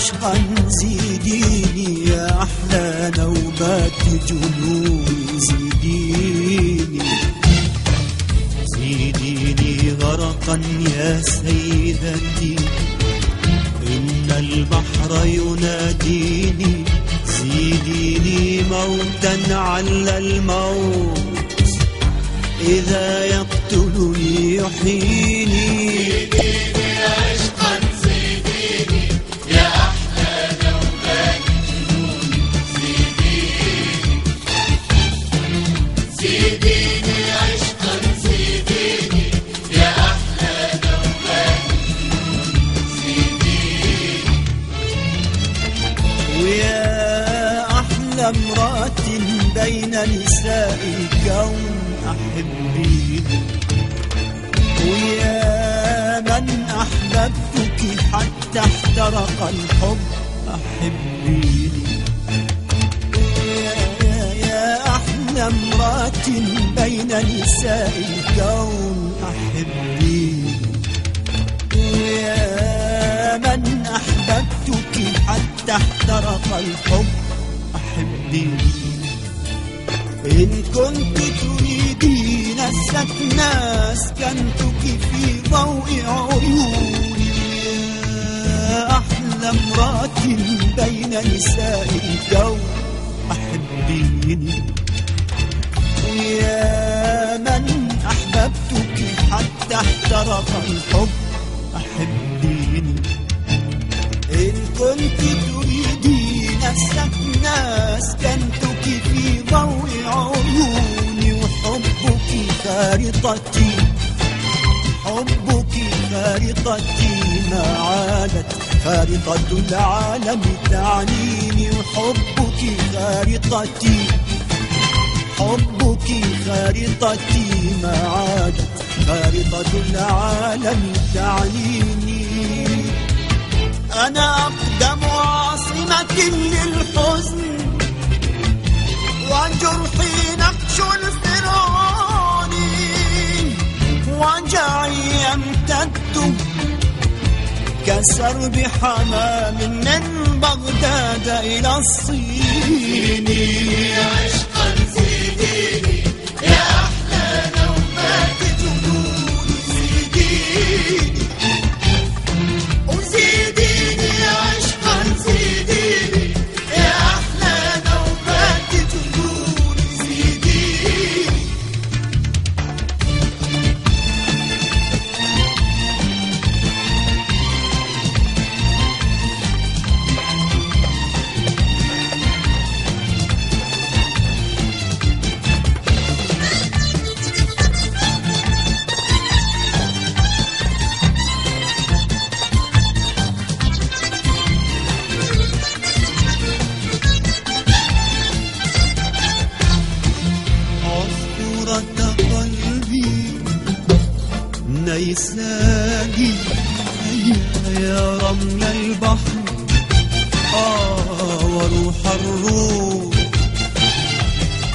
عشقا زيديني يا أحلى نوبات جنوني، زيديني زيديني غرقا يا سيدتي، إن البحر يناديني، زيديني موتا على الموت إذا يقتلني يحييني. زيديني عشقا زيديني يا أحلى نوبات جنوني، زيديني زيديني عشقا زيديني يا أحلى نوبات جنوني، زيديني. ويا أحلى امرأة بين نساء الكون أحبيني، ويا من أحببتك حتى احترق الحب أحبيني، يا أحلى امرأة بين نساء الكون أحبيني، ويا من أحببتك حتى احترق الحب أحبيني. إن كنت تريدين السكن أسكنتك في ضوء عيوني، يا أحلى امرأة بين نساء الكون أحبيني، ويا من أحببتك حتى احترق الحب أحبيني. إن كنت تريدين السكن أسكنتك في ضوء عيوني، وحبك خارطتي، حبك خارطتي ما عادت خارطة العالم تعنيني، وحبك خارطتي، حبك خارطتي ما عادت خارطة العالم تعنيني. أنا أقدم عاصمة للحزن، وجرحي نقش الفرعون، وجعي يمتد كسرب حمام من بغداد إلى الصين. زيديني عشقا زيديني يا أحلى نوبات جنوني، زيديني وزيديني عشقا زيديني يا أحلى نوبات جنوني، زيديني. نيساني يا رمل البحر وروح الروح،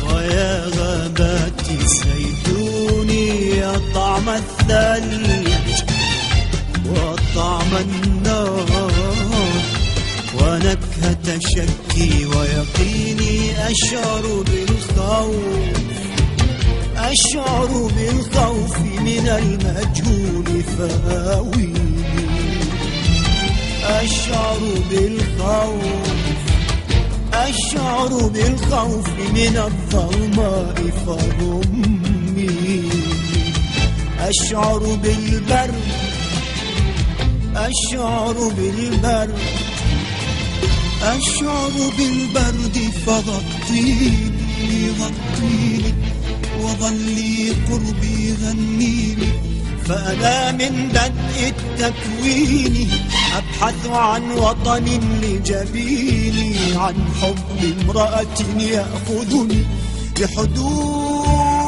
ويا غابات الزيتون يا طعم الثلج وطعم النار، ونكهة شكي ويقيني أشعر بالخوف، أشعر بالخوف من المجهول فاويني، أشعر بالخوف، أشعر بالخوف من الظلماء فضميني، أشعر بالبرد، أشعر بالبرد، أشعر بالبرد فغطيني، غطيني وظلي قربي غنيني، فأنا من بدء التكوين أبحث عن وطن لجبيني، عن حب امرأة يأخذني بحدود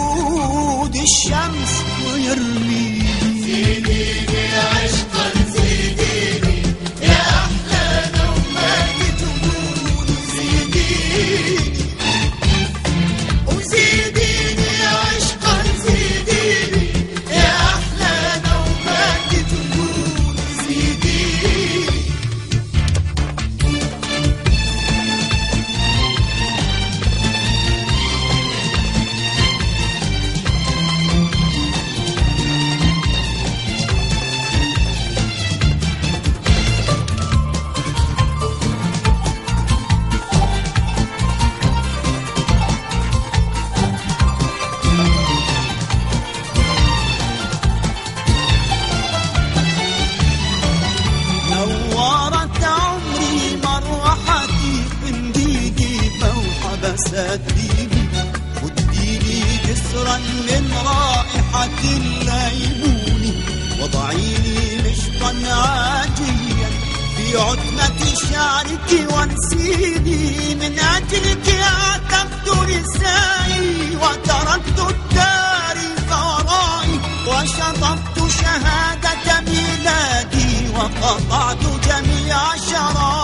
الشمس ويرميني. زيديني عشقا زيديني يا أحلى نوبات جنوني، زيديني وزيديني عشقا زيديني يا أحلى نوبات جنوني، زيديني. سديني واديني جسرا من رائحة الليمون وضعيني مشطا عاجيا في عتمة شعرك وانسيني من أجلك عتقت نسائي وتركت التاريخ ورائي وشطبت شهادة ميلادي وقطعت جميع شرائعي